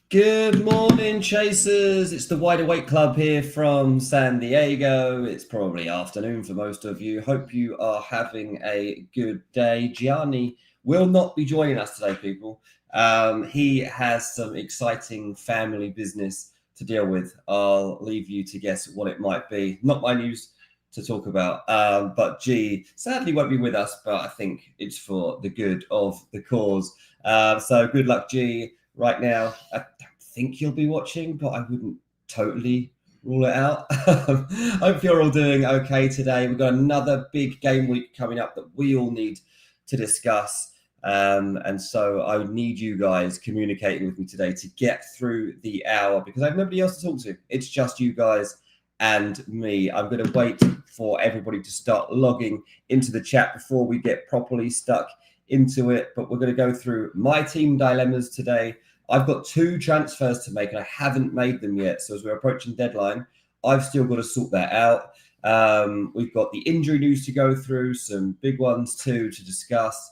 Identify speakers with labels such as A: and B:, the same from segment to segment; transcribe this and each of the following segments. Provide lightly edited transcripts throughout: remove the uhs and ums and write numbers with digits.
A: Good morning, Chasers. It's the Wide Awake Club here from San Diego. It's probably afternoon for most of you. Hope you are having a good day. Gianni will not be joining us today, people. He has some exciting family business to deal with. I'll leave you to guess what it might be. Not my news to talk about, but G sadly won't be with us, but I think it's for the good of the cause. So good luck, G. Right now, I don't think you'll be watching, but I wouldn't totally rule it out. Hope you're all doing okay today. We've got another big game week coming up that we all need to discuss. And so I would need you guys communicating with me today to get through the hour because I have nobody else to talk to. It's just you guys and me. I'm going to wait for everybody to start logging into the chat before we get properly stuck into it. But we're going to go through my team dilemmas today. I've got 2 transfers to make and I haven't made them yet. So as we're approaching deadline, I've still got to sort that out. We've got the injury news to go through, some big ones too to discuss.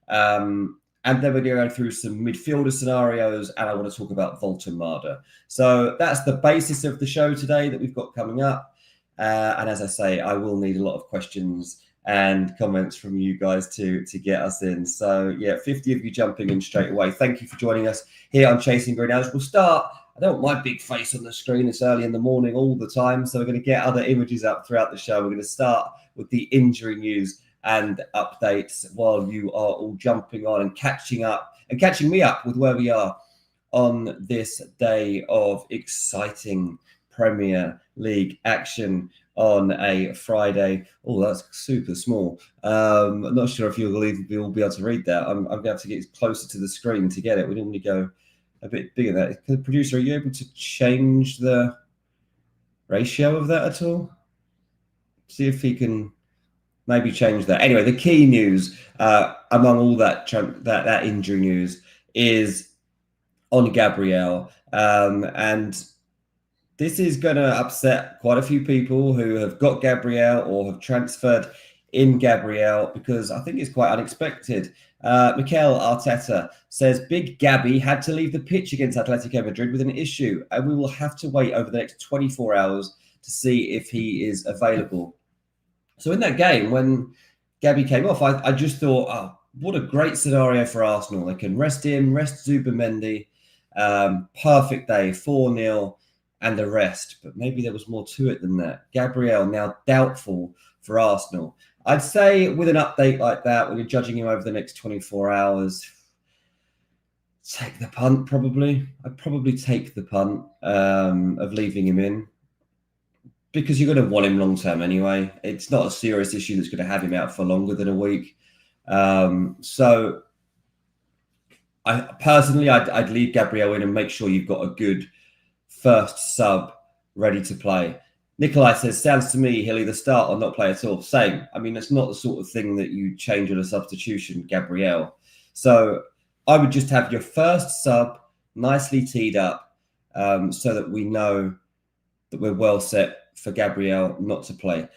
A: And then we're going to go through some midfielder scenarios and I want to talk about Voltemada. So that's the basis of the show today that we've got coming up. And as I say, I will need a lot of questions and comments from you guys to get us in. So yeah, 50 of you jumping in straight away. Thank you for joining us here on Chasing Green Arrows. We'll start. I don't want my big face on the screen. It's early in the morning all the time. So we're going to get other images up throughout the show. We're going to start with the injury news and updates while you are all jumping on and catching me up with where we are on this day of exciting Premier League action on a Friday. Oh, that's super small. I'm not sure if you'll be able to read that. I'm going to have to get closer to the screen to get it. We normally go a bit bigger than that. Producer, are you able to change the ratio of that at all? See if he can maybe change that. Anyway, the key news among all that injury news is on Gabriel. And this is going to upset quite a few people who have got Gabriel or have transferred in Gabriel because I think it's quite unexpected. Mikel Arteta says Big Gabby had to leave the pitch against Atletico Madrid with an issue, and we will have to wait over the next 24 hours to see if he is available. So in that game, when Gabby came off, I just thought, oh, what a great scenario for Arsenal. They can rest him, rest Zubimendi. Perfect day, 4-0. And the rest, but maybe there was more to it than that. Gabriel now doubtful for Arsenal. I'd say with an update like that, when you're judging him over the next 24 hours, take the punt probably. I'd probably take the punt of leaving him in because you're going to want him long term anyway. It's not a serious issue that's going to have him out for longer than a week. So I personally, I'd leave Gabriel in and make sure you've got a good first sub ready to play. Nikolai says, sounds to me he'll either start or not play at all. Same. I mean, it's not the sort of thing that you change on a substitution, Gabriel. So I would just have your first sub nicely teed up so that we know that we're well set for Gabriel not to play.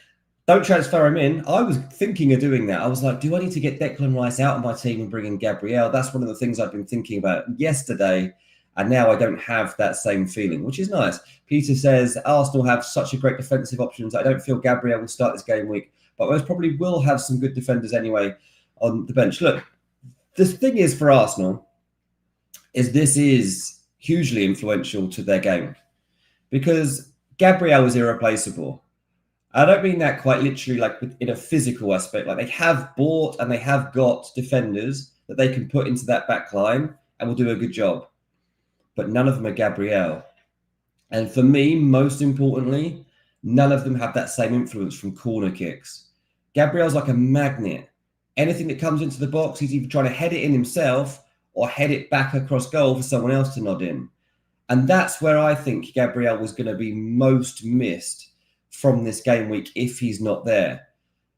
A: Don't transfer him in. I was thinking of doing that. I was like, do I need to get Declan Rice out of my team and bring in Gabriel? That's one of the things I've been thinking about yesterday. And now I don't have that same feeling, which is nice. Peter says, Arsenal have such a great defensive options. I don't feel Gabriel will start this game week, but most probably will have some good defenders anyway on the bench. Look, the thing is for Arsenal is this is hugely influential to their game because Gabriel is irreplaceable. I don't mean that quite literally like in a physical aspect. Like they have bought and they have got defenders that they can put into that back line and will do a good job. But none of them are Gabriel. And for me, most importantly, none of them have that same influence from corner kicks. Gabriel's like a magnet. Anything that comes into the box, he's either trying to head it in himself or head it back across goal for someone else to nod in. And that's where I think Gabriel was going to be most missed from this game week if he's not there.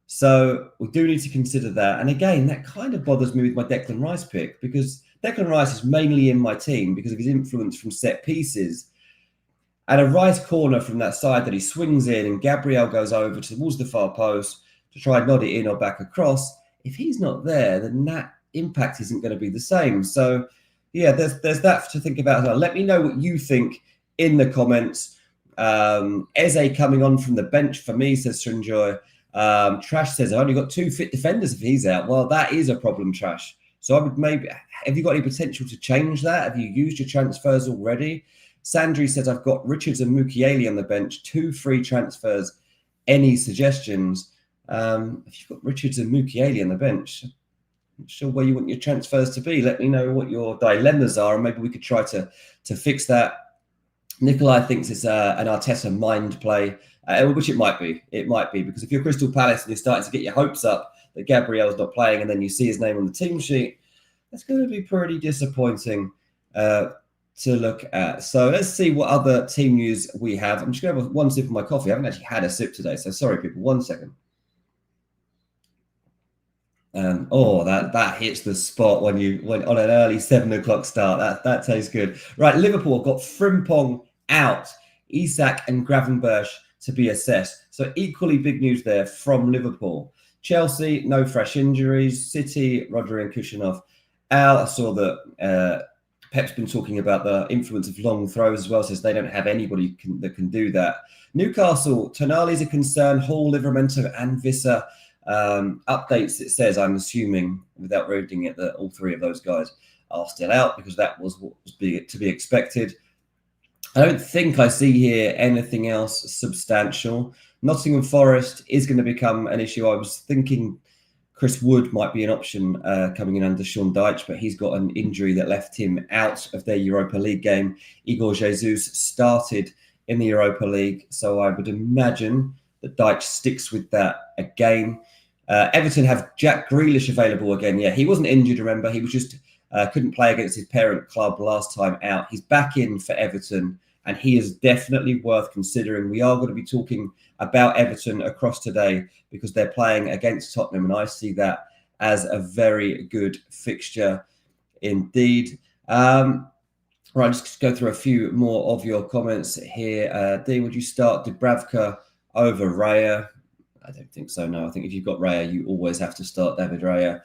A: So we do need to consider that. And again, that kind of bothers me with my Declan Rice pick because Declan Rice is mainly in my team because of his influence from set pieces. And a Rice corner from that side that he swings in and Gabriel goes over towards the far post to try and nod it in or back across. If he's not there, then that impact isn't going to be the same. So Yeah, there's that to think about as well. Let me know what you think in the comments. Eze coming on from the bench for me, says Srinjoy. Trash says, I've only got 2 fit defenders if he's out. Well, that is a problem, Trash. So I would maybe, have you got any potential to change that? Have you used your transfers already? Sandri says, I've got Richards and Mukiele on the bench, 2 free transfers. Any suggestions? If you've got Richards and Mukiele on the bench, I'm not sure where you want your transfers to be. Let me know what your dilemmas are, and maybe we could try to fix that. Nikolai thinks it's an Arteta mind play, which it might be. It might be, because if you're Crystal Palace and you're starting to get your hopes up that Gabriel's not playing, and then you see his name on the team sheet, that's going to be pretty disappointing to look at. So let's see what other team news we have. I'm just going to have one sip of my coffee. I haven't actually had a sip today, so sorry, people. 1 second. That hits the spot when on an early 7 o'clock start. That tastes good. Right, Liverpool got Frimpong out, Isak and Gravenberch to be assessed. So equally big news there from Liverpool. Chelsea, no fresh injuries. City, Rodri and Kushinov out. I saw that Pep's been talking about the influence of long throws as well, says they don't have anybody that can do that. Newcastle, Tonali's a concern. Hall, Livramento and Visser. Updates, it says, I'm assuming without reading it, that all 3 of those guys are still out, because that was what was to be expected. I don't think I see here anything else substantial. Nottingham Forest is going to become an issue. I was thinking Chris Wood might be an option coming in under Sean Dyche, but he's got an injury that left him out of their Europa League game. Igor Jesus started in the Europa League, so I would imagine that Dyche sticks with that again. Everton have Jack Grealish available again. Yeah, he wasn't injured, remember. He was just couldn't play against his parent club last time out. He's back in for Everton, and he is definitely worth considering. We are going to be talking about Everton across today because they're playing against Tottenham, and I see that as a very good fixture indeed. Right, just go through a few more of your comments here. Dean, would you start Dubravka over Raya? I don't think so, no. I think if you've got Raya, you always have to start David Raya.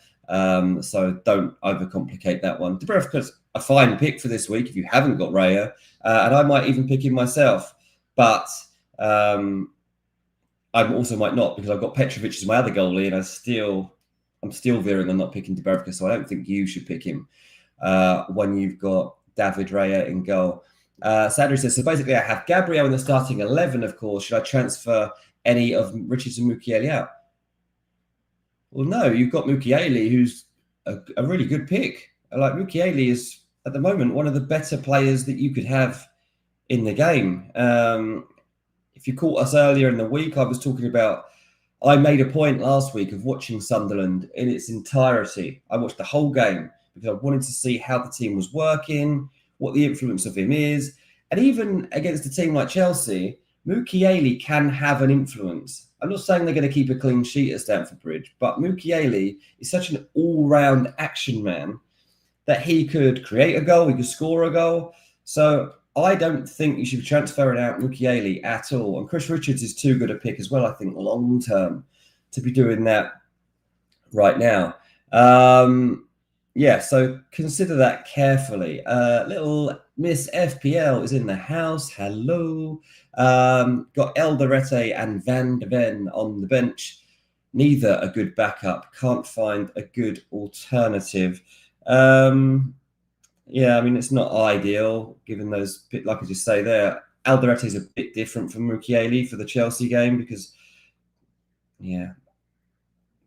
A: So don't overcomplicate that one. Dubravka's a fine pick for this week if you haven't got Raya. And I might even pick him myself. But I also might not, because I've got Petrovic as my other goalie, and I'm still veering on not picking Dubravka, so I don't think you should pick him when you've got David Raya in goal. Sandra says, so basically I have Gabriel in the starting 11, of course. Should I transfer any of Richards and Mukiele out? Well, no, you've got Mukiele, who's a really good pick. Like, Mukiele is, at the moment, one of the better players that you could have in the game. If you caught us earlier in the week, I was talking about, I made a point last week of watching Sunderland in its entirety. I watched the whole game because I wanted to see how the team was working, what the influence of him is. And even against a team like Chelsea, Mukiele can have an influence. I'm not saying they're going to keep a clean sheet at Stamford Bridge, but Mukiele is such an all-round action man that he could create a goal, he could score a goal. So I don't think you should be transferring out Mukiele at all. And Chris Richards is too good a pick as well, I think, long-term to be doing that right now. Yeah, so consider that carefully. Little Miss FPL is in the house. Hello. Got Elderete and Van de Ven on the bench. Neither a good backup. Can't find a good alternative. Yeah, I mean, it's not ideal given those, like I just say there. Alderete is a bit different from Mukiele for the Chelsea game because, yeah,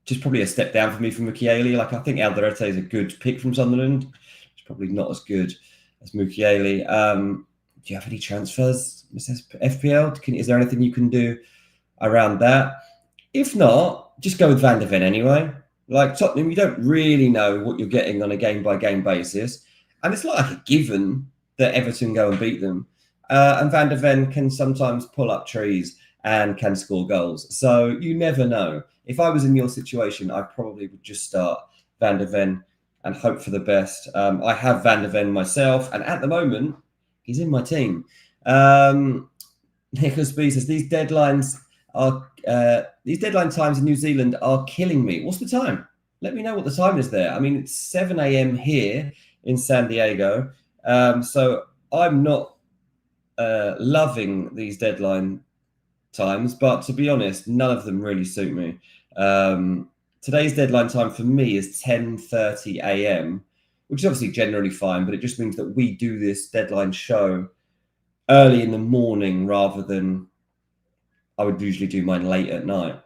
A: just probably a step down for me from Mukiele. Like, I think Alderete is a good pick from Sunderland. It's probably not as good as Mukiele. Do you have any transfers, Mrs. FPL? Is there anything you can do around that? If not, just go with Van de Ven anyway. Like Tottenham, you don't really know what you're getting on a game-by-game basis. And it's not like a given that Everton go and beat them. And Van de Ven can sometimes pull up trees and can score goals. So you never know. If I was in your situation, I probably would just start Van de Ven and hope for the best. I have Van de Ven myself, and at the moment, he's in my team. Nicholas B says, these deadline times in New Zealand are killing me. What's the time? Let me know what the time is there. I mean, it's 7 a.m. here. in San Diego. So I'm not loving these deadline times, but to be honest, none of them really suit me. Today's deadline time for me is 10:30 a.m., which is obviously generally fine, but it just means that we do this deadline show early in the morning rather than I would usually do mine late at night.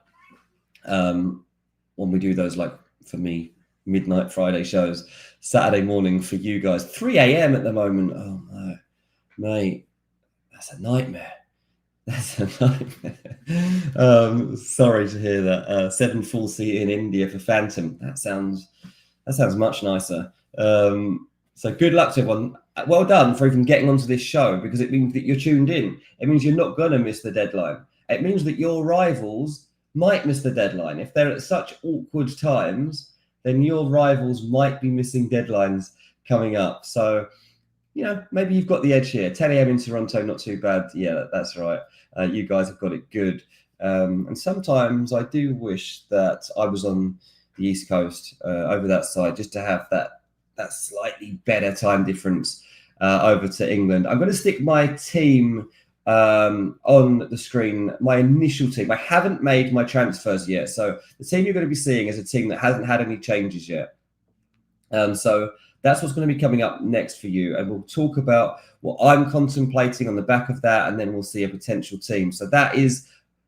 A: When we do those, like for me, midnight Friday shows, Saturday morning for you guys, 3 a.m. at the moment. Oh no, mate, that's a nightmare. That's a nightmare. Sorry to hear that. 7 full seat in India for Phantom. That sounds much nicer. So good luck to everyone. Well done for even getting onto this show, because it means that you're tuned in. It means you're not going to miss the deadline. It means that your rivals might miss the deadline. If they're at such awkward times, then your rivals might be missing deadlines coming up. So, maybe you've got the edge here. 10 a.m. in Toronto, not too bad. Yeah, that's right. You guys have got it good. And sometimes I do wish that I was on the East Coast over that side, just to have that slightly better time difference over to England. I'm going to stick my team on the screen, my initial team. I haven't made my transfers yet. So the team you're going to be seeing is a team that hasn't had any changes yet. So that's what's going to be coming up next for you. And we'll talk about what I'm contemplating on the back of that, and then we'll see a potential team. So that is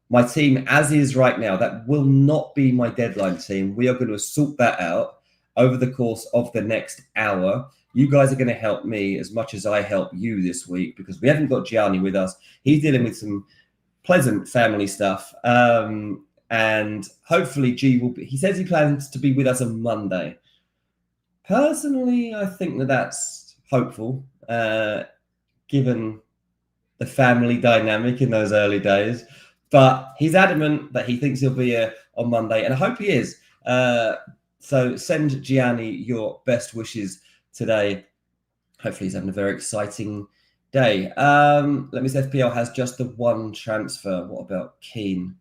A: my team as is right now. That will not be my deadline team. We are going to sort that out over the course of the next hour. You guys are going to help me as much as I help you this week, because we haven't got Gianni with us. He's dealing with some pleasant family stuff. And hopefully G will be, he says he plans to be with us on Monday. Personally, I think that that's hopeful, given the family dynamic in those early days. But he's adamant that he thinks he'll be here on Monday, and I hope he is. So send Gianni your best wishes today. Hopefully he's having a very exciting day. Let me see, FPL has just the one transfer. What about Keane?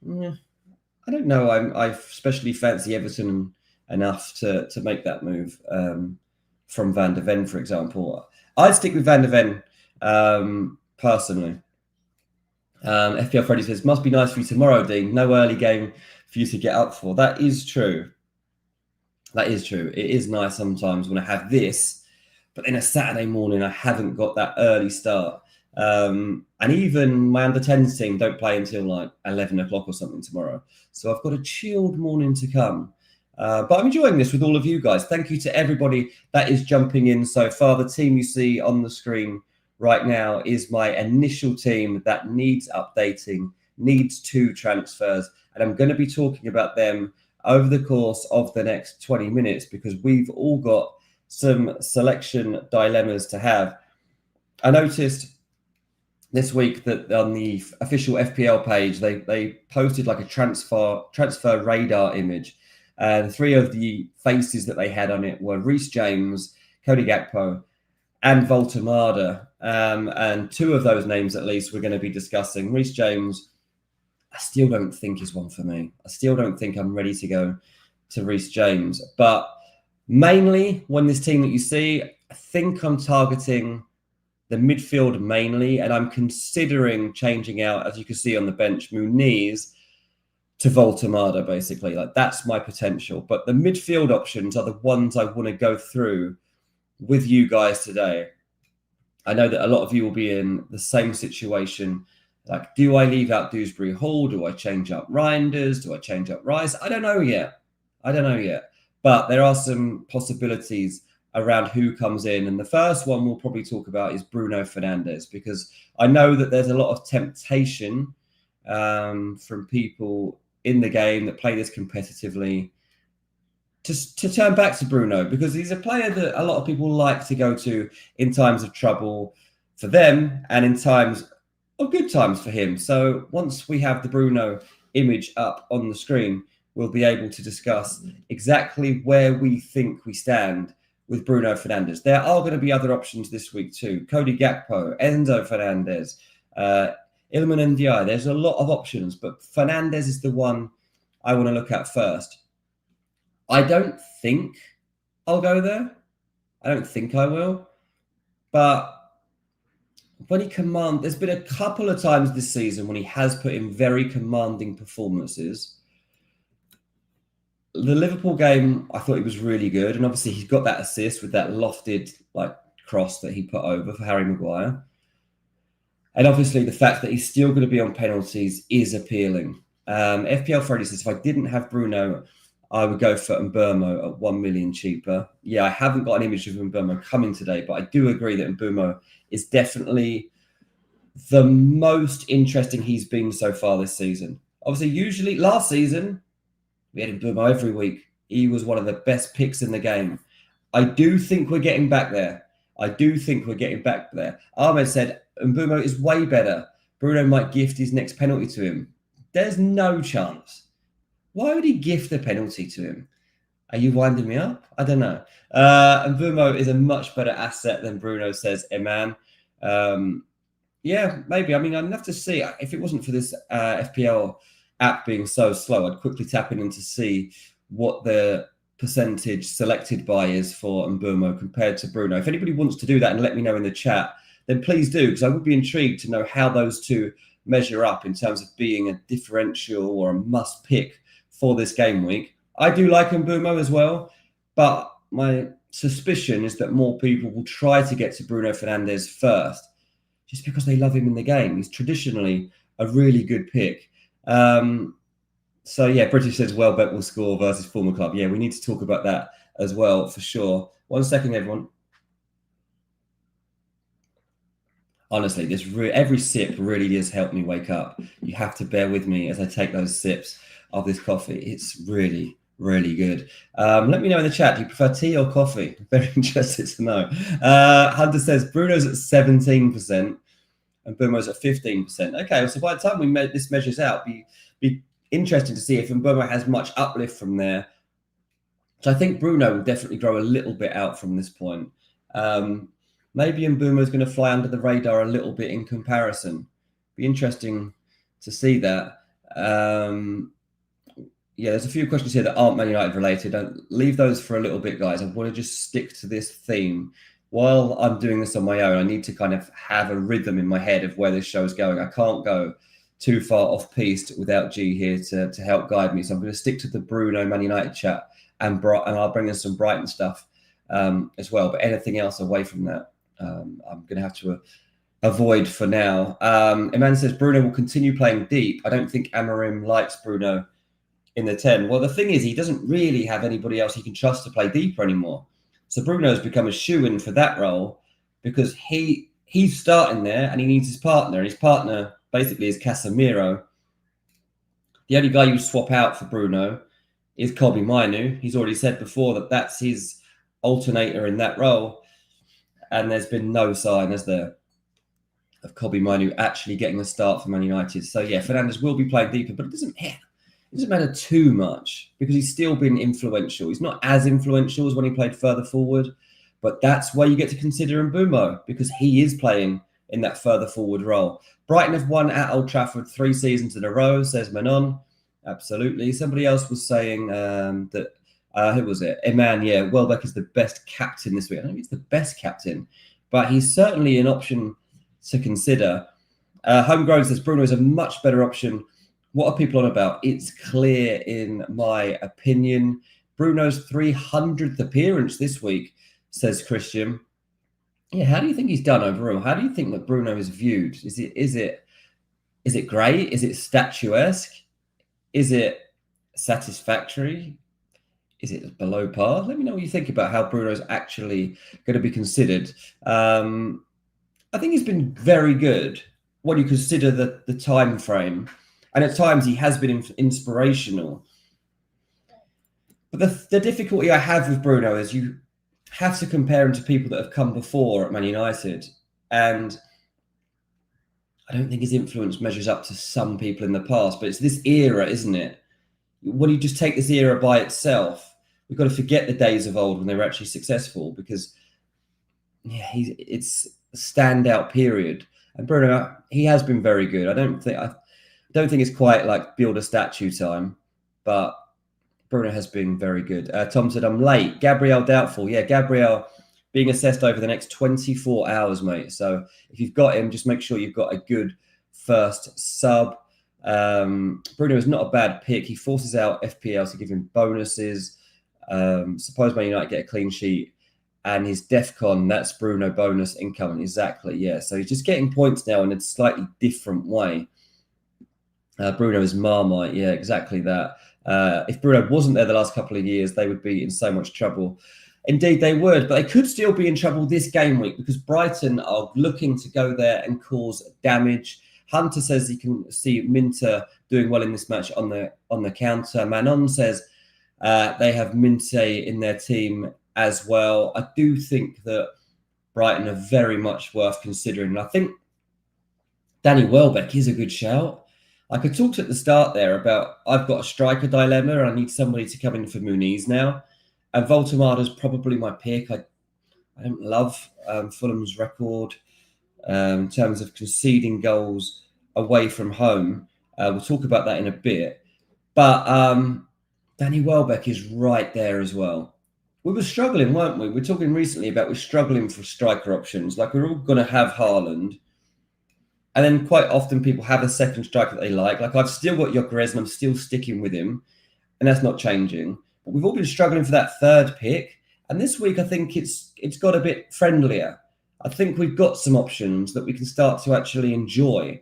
A: I don't know. I especially fancy Everton enough to make that move from Van de Ven, for example. I'd stick with Van de Ven personally. FPL Freddy says, must be nice for you tomorrow, Dean. No early game for you to get up for. That is true. That is true. It is nice sometimes when I have this, but then a Saturday morning I haven't got that early start. And even my under-10s team don't play until like 11 o'clock or something tomorrow. So I've got a chilled morning to come. But I'm enjoying this with all of you guys. Thank you to everybody that is jumping in so far. The team you see on the screen right now is my initial team that needs updating, needs 2 transfers. And I'm going to be talking about them over the course of the next 20 minutes, because we've all got some selection dilemmas to have. I noticed this week that on the official FPL page, they posted like a transfer radar image. And 3 of the faces that they had on it were Reece James, Cody Gakpo, and Voltemada. And 2 of those names, at least, we're going to be discussing. Reece James, I still don't think is one for me. I still don't think I'm ready to go to Reece James. But mainly, when this team that you see, I think I'm targeting the midfield mainly, and I'm considering changing out, as you can see on the bench, Muniz to Voltemada, basically. Like, that's my potential. But the midfield options are the ones I want to go through with you guys today. I know that a lot of you will be in the same situation. Like, do I leave out Dewsbury Hall? Do I change up Reinders? Do I change up Rice? I don't know yet. But there are some possibilities around who comes in. And the first one we'll probably talk about is Bruno Fernandes, because I know that there's a lot of temptation from people in the game that play this competitively to turn back to Bruno, because he's a player that a lot of people like to go to in times of trouble for them and in times of good times for him. So once we have the Bruno image up on the screen, we'll be able to discuss exactly where we think we stand with Bruno Fernandes. There are going to be other options this week too. Cody Gakpo, Enzo Fernandez, Iliman Ndiaye. There's a lot of options, but Fernandes is the one I want to look at first. I don't think I'll go there. I don't think I will. But when he there's been a couple of times this season when he has put in very commanding performances. The Liverpool game, I thought he was really good. And obviously he's got that assist with that lofted cross that he put over for Harry Maguire. And obviously the fact that he's still going to be on penalties is appealing. FPL Freddy says, if I didn't have Bruno, I would go for Mbeumo at 1 million cheaper. Yeah, I haven't got an image of Mbeumo coming today, but I do agree that Mbeumo is definitely the most interesting he's been so far this season. Obviously, usually last season, we had Mbeumo every week. He was one of the best picks in the game. I do think we're getting back there. Ahmed said, Mbeumo is way better. Bruno might gift his next penalty to him. There's no chance. Why would he gift the penalty to him? Are you winding me up? I don't know. Mbeumo is a much better asset than Bruno, says Eman. Yeah, maybe. I mean, I'd have to see. If it wasn't for this FPL app being so slow, I'd quickly tap in to see what the percentage selected by is for Mbeumo compared to Bruno. If anybody wants to do that and let me know in the chat, then please do, because I would be intrigued to know how those two measure up in terms of being a differential or a must pick for this game week. I do like Mbeumo as well, but my suspicion is that more people will try to get to Bruno Fernandes first, just because they love him in the game. He's traditionally a really good pick. So yeah, British says Welbeck will score versus former club. Yeah, we need to talk about that as well for sure. 1 second, everyone. Honestly, every sip really does help me wake up. You have to bear with me as I take those sips of this coffee. It's really, really good. Let me know in the chat, do you prefer tea or coffee? Very interested to know. Hunter says Bruno's at 17% and Mbeumo's at 15%. Okay, so by the time this measures out, be interesting to see if Mbeumo has much uplift from there. So I think Bruno will definitely grow a little bit out from this point. Maybe Mbeumo is going to fly under the radar a little bit in comparison. Be interesting to see that. Yeah, there's a few questions here that aren't Man United related. Don't leave those for a little bit, guys. I want to just stick to this theme. While I'm doing this on my own, I need to kind of have a rhythm in my head of where this show's going. I can't go too far off-piste without G here to help guide me. So I'm going to stick to the Bruno Man United chat and I'll bring in some Brighton stuff as well. But anything else away from that, I'm going to have to avoid for now. Eman says Bruno will continue playing deep. I don't think Amorim likes Bruno in the 10. Well, the thing is, he doesn't really have anybody else he can trust to play deeper anymore. So Bruno's become a shoo-in for that role because he's starting there and he needs his partner. And his partner basically is Casemiro. The only guy you swap out for Bruno is Kobbie Mainoo. He's already said before that that's his alternator in that role. And there's been no sign, has there, of Kobbie Mainoo actually getting a start for Man United. So yeah, Fernandes will be playing deeper, but it doesn't matter too much because he's still been influential. He's not as influential as when he played further forward, but that's why you get to consider Mbeumo because he is playing in that further forward role. Brighton have won at Old Trafford 3 seasons in a row, says Manon. Absolutely. Somebody else was saying that, who was it? Eman, yeah, Welbeck is the best captain this week. I don't think he's the best captain, but he's certainly an option to consider. Homegrown says Bruno is a much better option. What are people on about? It's clear in my opinion. Bruno's 300th appearance this week, says Christian. Yeah, how do you think he's done overall? How do you think that Bruno is viewed? Is it great? Is it statuesque? Is it satisfactory? Is it below par? Let me know what you think about how Bruno's actually going to be considered. I think he's been very good when you consider the time frame. And at times he has been inspirational. But the difficulty I have with Bruno is you have to compare him to people that have come before at Man United. And I don't think his influence measures up to some people in the past. But it's this era, isn't it? When you just take this era by itself, we've got to forget the days of old when they were actually successful because it's a standout period. And Bruno, he has been very good. I don't think it's quite like build a statue time, but Bruno has been very good. Tom said, I'm late. Gabriel, Doubtful. Yeah, Gabriel, being assessed over the next 24 hours, mate. So if you've got him, just make sure you've got a good first sub. Bruno is not a bad pick. He forces out FPL to give him bonuses. Suppose Man United get a clean sheet and his DEFCON, that's Bruno bonus income. Exactly, yeah. So he's just getting points now in a slightly different way. Bruno is Marmite, yeah, exactly that. If Bruno wasn't there the last couple of years, they would be in so much trouble. Indeed, they would, but they could still be in trouble this game week because Brighton are looking to go there and cause damage. Hunter says he can see Minter doing well in this match on the counter. Manon says they have Minte in their team as well. I do think that Brighton are very much worth considering. And I think Danny Welbeck is a good shout. Like I talked at the start there about I've got a striker dilemma and I need somebody to come in for Muniz now. And Voltemada's probably my pick. I don't love Fulham's record in terms of conceding goals away from home. We'll talk about that in a bit. But Danny Welbeck is right there as well. We were struggling, weren't we? We're talking recently about we're struggling for striker options. Like we're all going to have Haaland. And then quite often people have a second striker that they like. Like I've still got Gyökeres and I'm still sticking with him. And that's not changing. But we've all been struggling for that third pick. And this week, I think it's got a bit friendlier. I think we've got some options that we can start to actually enjoy.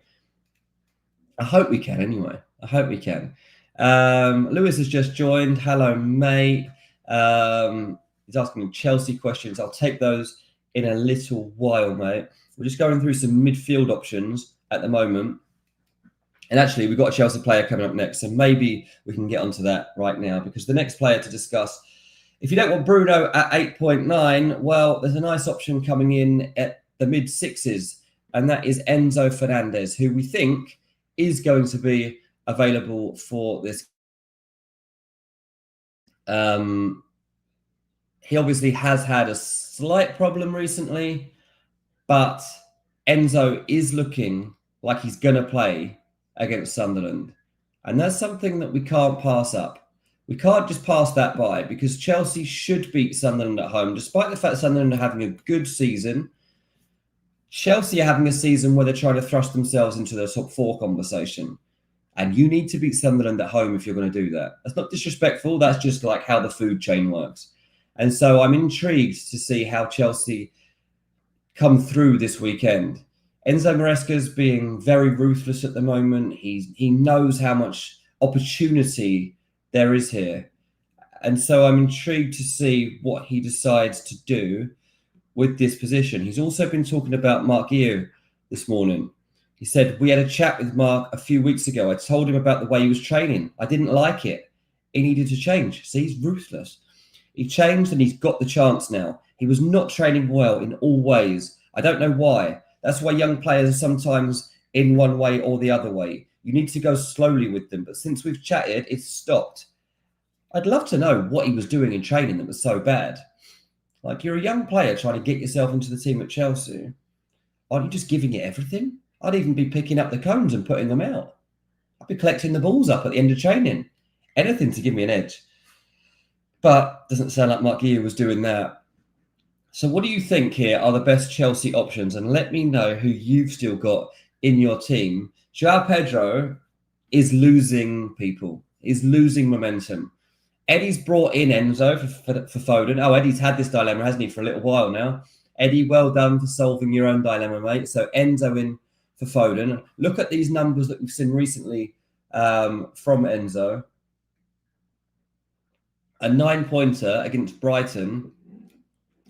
A: I hope we can anyway. I hope we can. Lewis has just joined. Hello, mate. He's asking me Chelsea questions. I'll take those in a little while, mate. We're just going through some midfield options at the moment. And actually, we've got a Chelsea player coming up next. So maybe we can get onto that right now because the next player to discuss, if you don't want Bruno at 8.9, well, there's a nice option coming in at the mid-6s. And that is Enzo Fernandez, who we think is going to be available for this. He obviously has had a slight problem recently, but Enzo is looking like he's going to play against Sunderland. And that's something that we can't pass up. We can't just pass that by because Chelsea should beat Sunderland at home, despite the fact Sunderland are having a good season. Chelsea are having a season where they're trying to thrust themselves into the top 4 conversation. And you need to beat Sunderland at home if you're going to do that. That's not disrespectful. That's just like how the food chain works. And so I'm intrigued to see how Chelsea come through this weekend. Enzo Maresca's being very ruthless at the moment. He knows how much opportunity there is here. And so I'm intrigued to see what he decides to do with this position. He's also been talking about Mark Guiu this morning. He said, we had a chat with Mark a few weeks ago. I told him about the way he was training. I didn't like it. He needed to change. See, he's ruthless. He changed and he's got the chance now. He was not training well in all ways. I don't know why. That's why young players are sometimes in one way or the other way. You need to go slowly with them. But since we've chatted, it's stopped. I'd love to know what he was doing in training that was so bad. Like, you're a young player trying to get yourself into the team at Chelsea. Aren't you just giving it everything? I'd even be picking up the cones and putting them out. I'd be collecting the balls up at the end of training. Anything to give me an edge. But doesn't sound like Mark Guiu was doing that. So what do you think here are the best Chelsea options? And let me know who you've still got in your team. João Pedro is losing people, is losing momentum. Eddie's brought in Enzo for Foden. Oh, Eddie's had this dilemma, hasn't he, for a little while now. Eddie, well done for solving your own dilemma, mate. So Enzo in for Foden. Look at these numbers that we've seen recently from Enzo. A 9-pointer against Brighton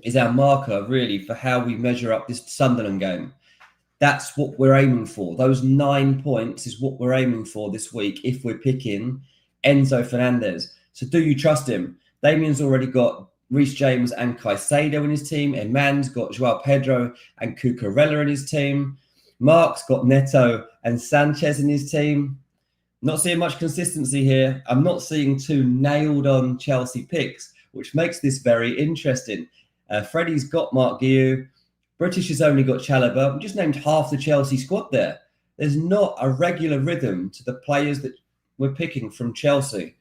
A: is our marker, really, for how we measure up this Sunderland game. That's what we're aiming for. Those 9 points is what we're aiming for this week if we're picking Enzo Fernandez. So do you trust him? Damien's already got Reece James and Caicedo in his team. Eman's got João Pedro and Cucurella in his team. Mark's got Neto and Sanchez in his team. Not seeing much consistency here. I'm not seeing 2 nailed-on Chelsea picks, which makes this very interesting. Freddie's got Mark Guiu. British has only got Chalobah. We just named half the Chelsea squad there. There's not a regular rhythm to the players that we're picking from Chelsea.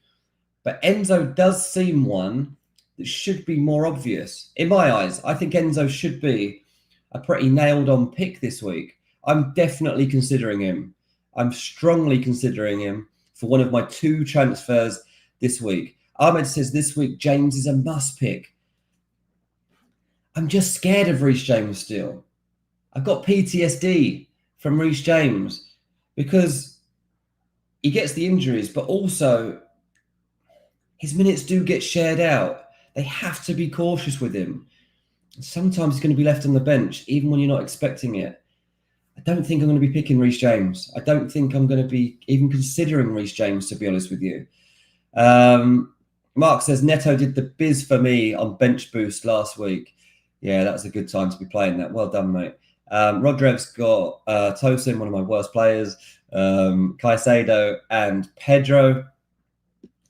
A: But Enzo does seem one that should be more obvious. In my eyes, I think Enzo should be a pretty nailed-on pick this week. I'm definitely considering him. I'm strongly considering him for one of my 2 transfers this week. Ahmed says this week James is a must pick. I'm just scared of Reece James still. I've got PTSD from Reece James because he gets the injuries, but also his minutes do get shared out. They have to be cautious with him. Sometimes he's going to be left on the bench, even when you're not expecting it. I don't think I'm going to be picking Reece James. I don't think I'm going to be even considering Reece James, to be honest with you. Mark says, Neto did the biz for me on Bench Boost last week. Yeah, that was a good time to be playing that. Well done, mate. Rodrev's got Tosin, one of my worst players, Caicedo and Pedro.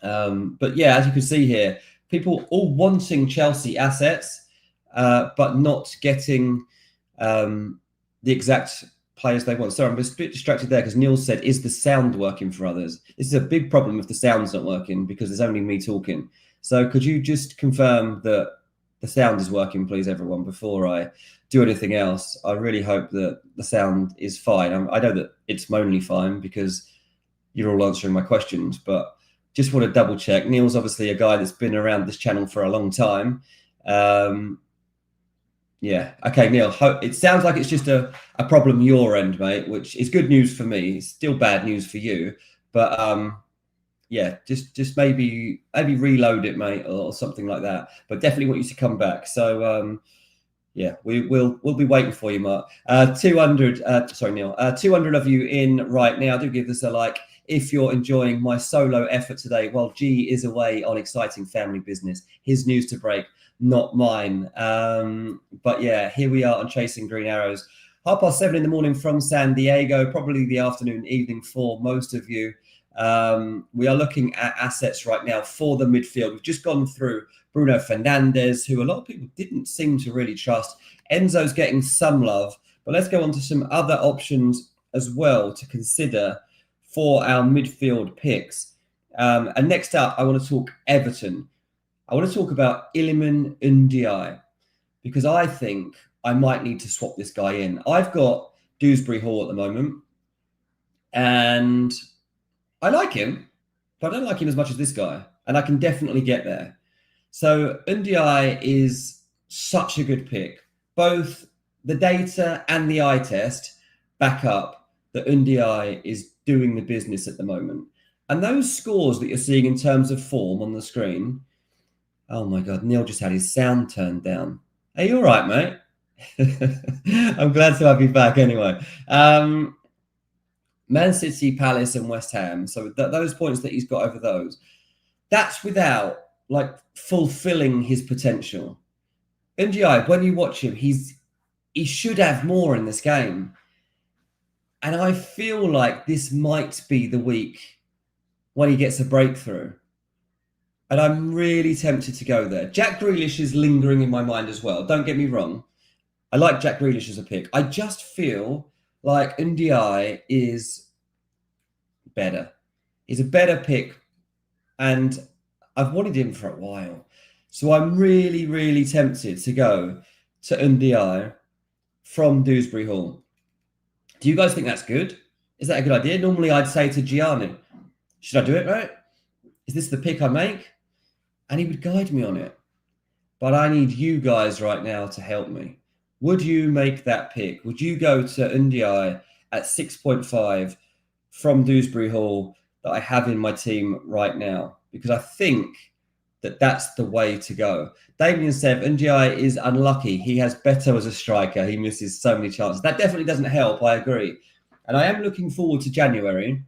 A: But yeah, as you can see here, people all wanting Chelsea assets, but not getting the exact players they want. Sorry, I'm a bit distracted there because Neil said, is the sound working for others? This is a big problem if the sound's not working because there's only me talking. So could you just confirm that the sound is working, please, everyone, before I do anything else? I really hope that the sound is fine. I know that it's mainly fine because you're all answering my questions, but just want to double check. Neil's obviously a guy that's been around this channel for a long time. Yeah. Okay, Neil, it sounds like it's just a problem your end, mate, which is good news for me. It's still bad news for you. But yeah, just maybe reload it, mate, or something like that. But definitely want you to come back. So yeah, we'll be waiting for you, Mark. 200, sorry, Neil. 200 of you in right now. Do give this a like if you're enjoying my solo effort today while G is away on exciting family business. His news to break, not mine. But yeah, here we are on Chasing Green Arrows. 7:30 in the morning from San Diego, probably the afternoon, evening for most of you. We are looking at assets right now for the midfield. We've just gone through Bruno Fernandes, who a lot of people didn't seem to really trust. Enzo's getting some love, but let's go on to some other options as well to consider for our midfield picks. And next up, I want to talk Everton. I want to talk about Iliman Ndiaye because I think I might need to swap this guy in. I've got Dewsbury Hall at the moment, and I like him, but I don't like him as much as this guy, and I can definitely get there. So Ndiaye is such a good pick. Both the data and the eye test back up that Ndiaye is doing the business at the moment. And those scores that you're seeing in terms of form on the screen, oh my God, Neil just had his sound turned down. Are you all right, mate? I'm glad to have you back anyway. Man City, Palace and West Ham. So those points that he's got over those, that's without like fulfilling his potential. Ndiaye, when you watch him, he should have more in this game. And I feel like this might be the week when he gets a breakthrough. And I'm really tempted to go there. Jack Grealish is lingering in my mind as well. Don't get me wrong. I like Jack Grealish as a pick. I just feel like Ndiaye is better. He's a better pick. And I've wanted him for a while. So I'm really, really tempted to go to Ndiaye from Dewsbury Hall. Do you guys think that's good? Is that a good idea? Normally I'd say to Gianni, should I do it, right? Is this the pick I make? And he would guide me on it. But I need you guys right now to help me. Would you make that pick? Would you go to Ndiaye at 6.5 from Dewsbury Hall that I have in my team right now? Because I think that that's the way to go. Damien said Ndiaye is unlucky. He has Beto as a striker. He misses so many chances. That definitely doesn't help. I agree. And I am looking forward to January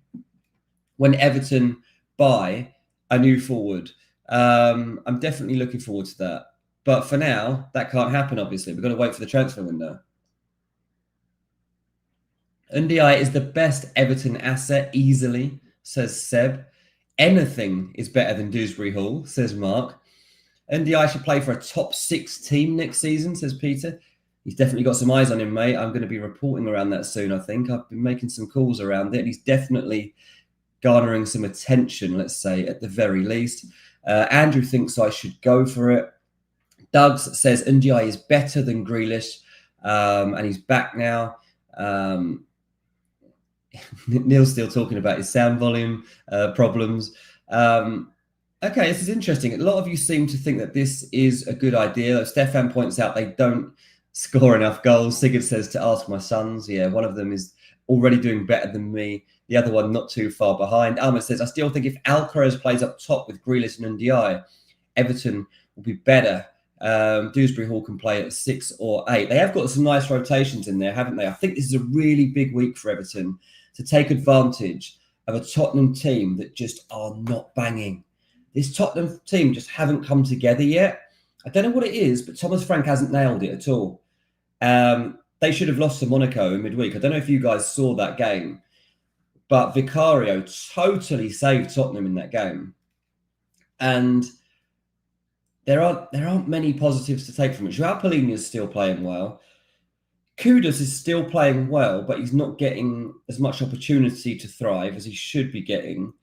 A: when Everton buy a new forward. I'm definitely looking forward to that. But for now, that can't happen, obviously. We've got to wait for the transfer window. Ndiaye is the best Everton asset, easily, says Seb. Anything is better than Dewsbury Hall, says Mark. Ndiaye should play for a top 6 team next season, says Peter. He's definitely got some eyes on him, mate. I'm going to be reporting around that soon, I think. I've been making some calls around it. He's definitely garnering some attention, let's say, at the very least. Andrew thinks I should go for it. Doug says Ndiaye is better than Grealish, and he's back now. Neil's still talking about his sound volume problems. Okay, this is interesting. A lot of you seem to think that this is a good idea. Stefan points out they don't score enough goals. Sigurd says to ask my sons. Yeah, one of them is already doing better than me. The other one not too far behind. Ahmed says, I still think if Alcaraz plays up top with Grealish and Ndiaye, Everton will be better. Dewsbury Hall can play at 6 or 8. They have got some nice rotations in there, haven't they? I think this is a really big week for Everton to take advantage of a Tottenham team that just are not banging. This Tottenham team just haven't come together yet. I don't know what it is, but Thomas Frank hasn't nailed it at all. They should have lost to Monaco in midweek. I don't know if you guys saw that game, but Vicario totally saved Tottenham in that game. And there aren't many positives to take from it. Joao Palhinha is still playing well. Kudus is still playing well, but he's not getting as much opportunity to thrive as he should be getting.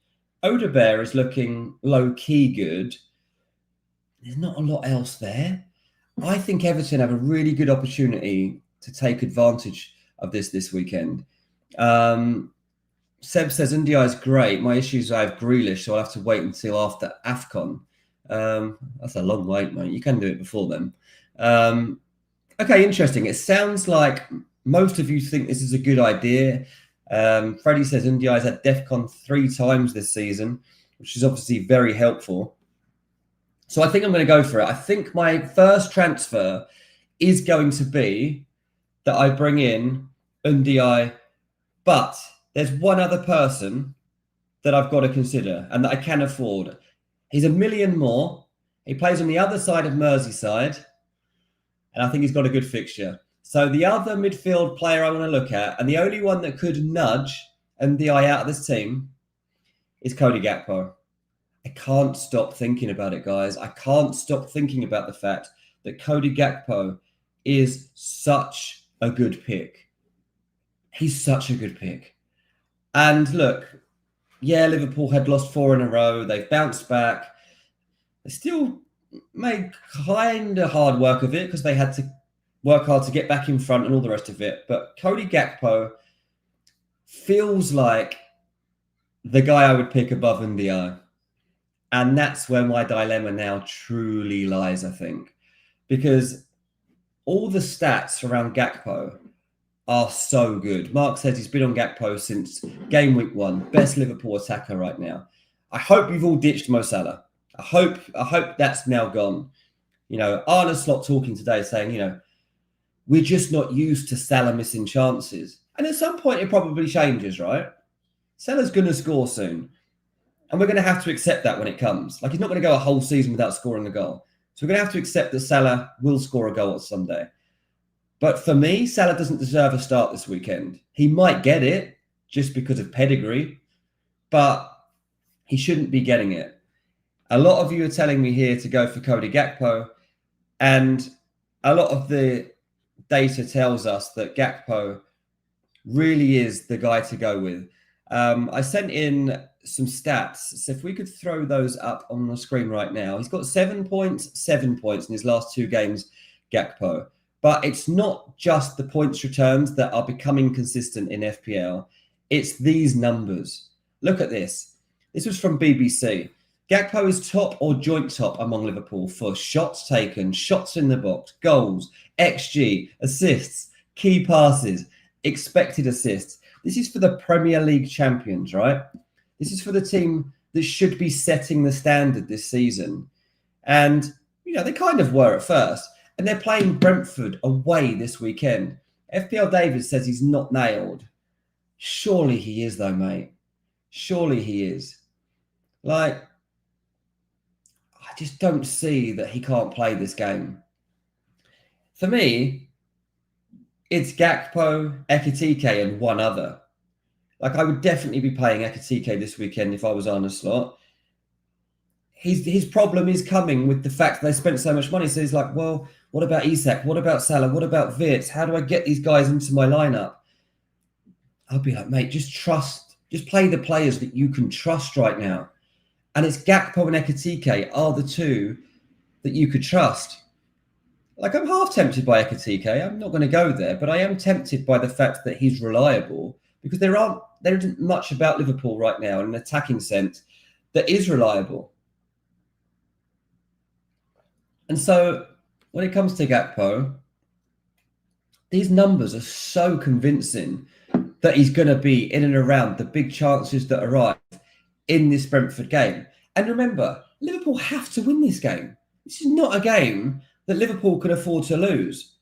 A: Odegaard is looking low-key good. There's not a lot else there. I think Everton have a really good opportunity to take advantage of this weekend. Seb says, Ndiaye is great. My issue is I have Grealish, so I'll have to wait until after AFCON. That's a long wait, mate. You can do it before then. Okay, interesting. It sounds like most of you think this is a good idea. Freddie says Ndiaye's had DEFCON 3 times this season, which is obviously very helpful. So I think I'm going to go for it. I think my first transfer is going to be that I bring in Ndiaye, but there's one other person that I've got to consider and that I can afford. He's $1 million more. He plays on the other side of Merseyside, and I think he's got a good fixture. So the other midfield player I want to look at, and the only one that could nudge Ndiaye out of this team, is Cody Gakpo. I can't stop thinking about it, guys. I can't stop thinking about the fact that Cody Gakpo is such a good pick. He's such a good pick. And look, yeah, Liverpool had lost 4 in a row. They've bounced back. They still made kind of hard work of it because they had to work hard to get back in front and all the rest of it. But Cody Gakpo feels like the guy I would pick above Ndiaye. And that's where my dilemma now truly lies, I think. Because all the stats around Gakpo are so good. Mark says he's been on Gakpo since game week 1. Best Liverpool attacker right now. I hope you've all ditched Mo Salah. I hope that's now gone. You know, Arne Slot talking today saying, we're just not used to Salah missing chances. And at some point it probably changes, right? Salah's going to score soon. And we're going to have to accept that when it comes. Like, he's not going to go a whole season without scoring a goal. So we're going to have to accept that Salah will score a goal someday. But for me, Salah doesn't deserve a start this weekend. He might get it just because of pedigree, but he shouldn't be getting it. A lot of you are telling me here to go for Cody Gakpo, and a lot of the data tells us that Gakpo really is the guy to go with. I sent in some stats. So if we could throw those up on the screen right now. He's got 7 points in his last 2 games, Gakpo. But it's not just the points returns that are becoming consistent in FPL. It's these numbers. Look at this. This was from BBC. Gakpo is top or joint top among Liverpool for shots taken, shots in the box, goals, XG, assists, key passes, expected assists. This is for the Premier League champions, right? This is for the team that should be setting the standard this season. And, they kind of were at first. And they're playing Brentford away this weekend. FPL David says he's not nailed. Surely he is, though, mate. Surely he is. I just don't see that he can't play this game. For me, it's Gakpo, Ekitike, and one other. I would definitely be playing Ekitike this weekend if I was Arne Slot. His problem is coming with the fact that they spent so much money. So he's like, well, what about Isak? What about Salah? What about Wirtz? How do I get these guys into my lineup? I'll be like, mate, just play the players that you can trust right now. and it's Gakpo and Ekitike are the two that you could trust. Like, I'm half tempted by Ekitike. I'm not going to go there, but I am tempted by the fact that he's reliable, because there isn't much about Liverpool right now in an attacking sense that is reliable. And so when it comes to Gakpo, these numbers are so convincing that he's going to be in and around the big chances that arrive in this Brentford game. And remember, Liverpool have to win this game. This is not a game that Liverpool can afford to lose.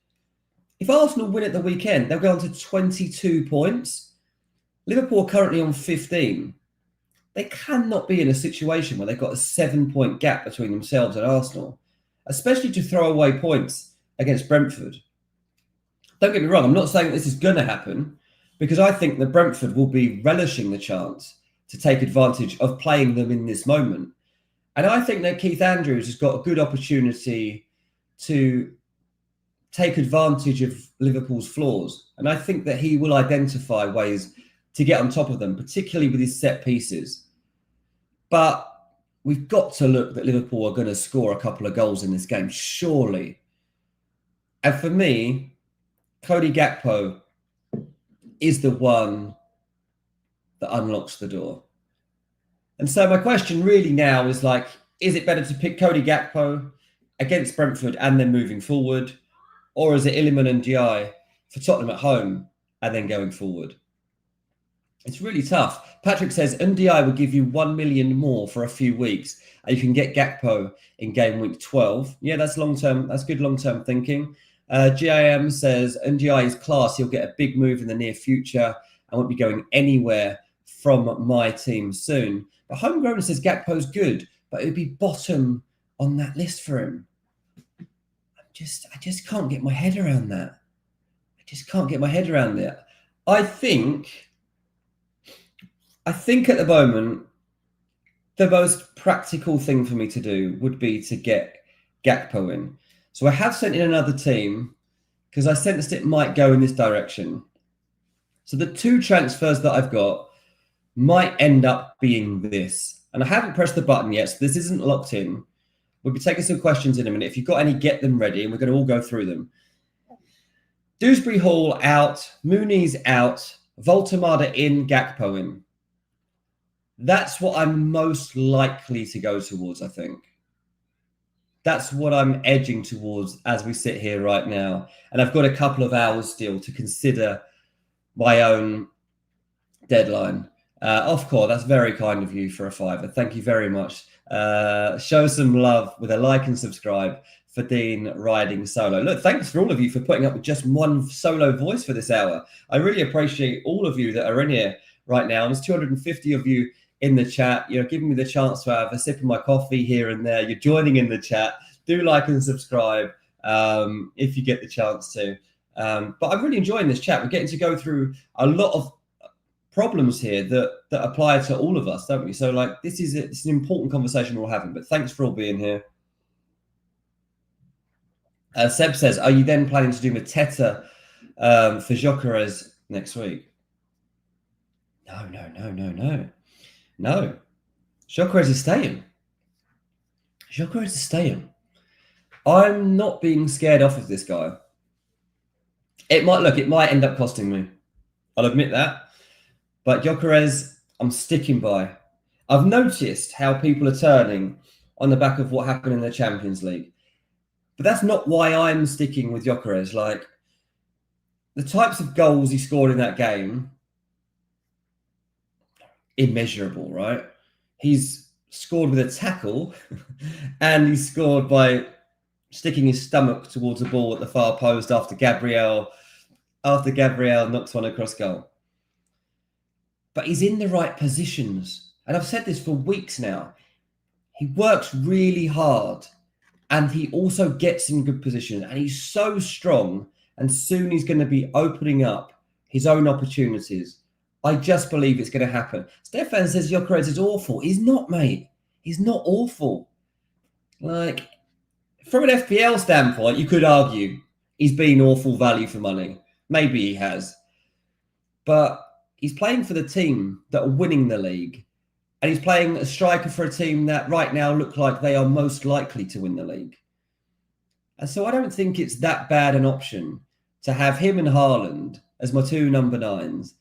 A: If Arsenal win at the weekend, they'll go on to 22 points. Liverpool are currently on 15. They cannot be in a situation where they've got a 7-point gap between themselves and Arsenal, especially to throw away points against Brentford. Don't get me wrong, I'm not saying that this is going to happen, because I think that Brentford will be relishing the chance to take advantage of playing them in this moment. And I think that Keith Andrews has got a good opportunity to take advantage of Liverpool's flaws. And I think that he will identify ways to get on top of them, particularly with his set pieces. But we've got to look that Liverpool are going to score a couple of goals in this game, surely. And for me, Cody Gakpo is the one that unlocks the door. And so my question really now is, like, is it better to pick Cody Gakpo against Brentford and then moving forward? Or is it Iliman and Ndiaye for Tottenham at home and then going forward? It's really tough. Patrick says, Ndiaye will give you 1 million more for a few weeks, and you can get Gakpo in game week 12. Yeah, that's long-term. That's good long-term thinking. GIM says, Ndiaye is class. He'll get a big move in the near future and won't be going anywhere from my team soon. But Homegrown says Gakpo's good, but it would be bottom on that list for him. I just can't get my head around that. I just can't get my head around it. I think at the moment, the most practical thing for me to do would be to get Gakpo in. So I have sent in another team because I sensed it might go in this direction. So the two transfers that I've got might end up being this. And I haven't pressed the button yet, so this isn't locked in. We'll be taking some questions in a minute. If you've got any, get them ready, and we're going to all go through them. Dewsbury Hall out, Mooney's out, Voltemada in, Gakpo in. That's what I'm most likely to go towards, I think. That's what I'm edging towards as we sit here right now. And I've got a couple of hours still to consider my own deadline. Off-core, that's very kind of you for a £5. Thank you very much. Show some love with a like and subscribe for Dean riding solo. Look, thanks for all of you for putting up with just one solo voice for this hour. I really appreciate all of you that are in here right now. There's 250 of you in the chat. You're giving me the chance to have a sip of my coffee here and there. You're joining in the chat. Do like and subscribe if you get the chance to. But I'm really enjoying this chat. We're getting to go through a lot of problems here that apply to all of us, don't we? So, like, it's an important conversation we're all having. But thanks for all being here. Seb says, are you then planning to do Mateta for Gyökeres next week? No. Gyökeres is staying. I'm not being scared off of this guy. It might end up costing me. I'll admit that. But Gyökeres, I'm sticking by. I've noticed how people are turning on the back of what happened in the Champions League. But that's not why I'm sticking with Gyökeres. Like, the types of goals he scored in that game, immeasurable, right? He's scored with a tackle and he scored by sticking his stomach towards the ball at the far post after Gabriel knocks one across goal. But he's in the right positions. And I've said this for weeks now. He works really hard and he also gets in good position. And he's so strong, and soon he's going to be opening up his own opportunities. I just believe it's going to happen. Stefan says Gyökeres is awful. He's not, mate. He's not awful. Like, from an FPL standpoint, you could argue he's been awful value for money. Maybe he has. But he's playing for the team that are winning the league. And he's playing a striker for a team that right now look like they are most likely to win the league. And so I don't think it's that bad an option to have him and Haaland as my two number 9s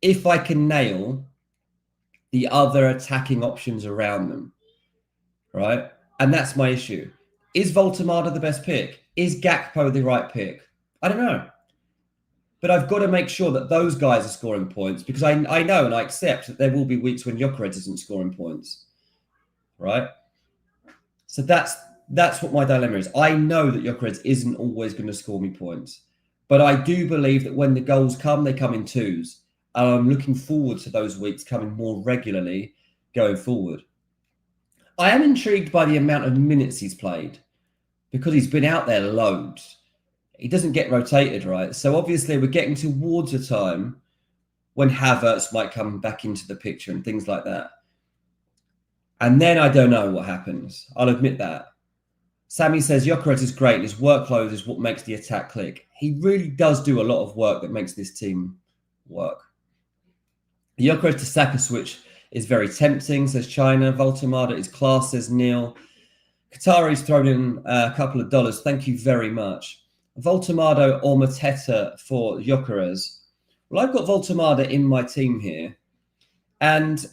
A: if I can nail the other attacking options around them, right? And that's my issue. Is Voltemada the best pick? Is Gakpo the right pick? I don't know. But I've got to make sure that those guys are scoring points, because I know and I accept that there will be weeks when Gyökeres isn't scoring points, right? So that's what my dilemma is. I know that Gyökeres isn't always going to score me points, but I do believe that when the goals come, they come in twos. And I'm looking forward to those weeks coming more regularly going forward. I am intrigued by the amount of minutes he's played, because he's been out there loads. He doesn't get rotated, right? So obviously we're getting towards a time when Havertz might come back into the picture and things like that. And then I don't know what happens. I'll admit that. Sammy says Gyökeres is great. His workload is what makes the attack click. He really does do a lot of work that makes this team work. The Gyökeres to Saka switch is very tempting, says China. Voltemada is class, says Neil. Qatari's thrown in a couple of dollars. Thank you very much. Voltemada or Mateta for Gyökeres. Well, I've got Voltemada in my team here. And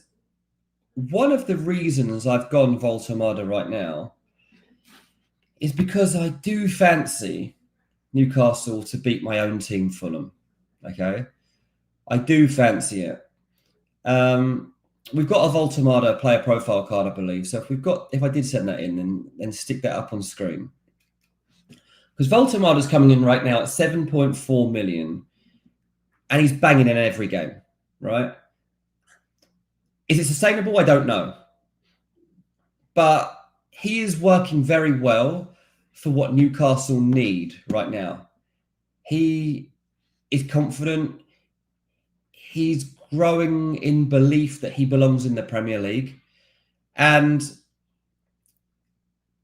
A: one of the reasons I've gone Voltemada right now is because I do fancy Newcastle to beat my own team, Fulham. Okay? I do fancy it. We've got a Voltemada player profile card, I believe. So if I did send that in, then stick that up on screen. Because Voltemada's coming in right now at 7.4 million, and he's banging in every game, right? Is it sustainable? I don't know. But he is working very well for what Newcastle need right now. He is confident. He's growing in belief that he belongs in the Premier League. And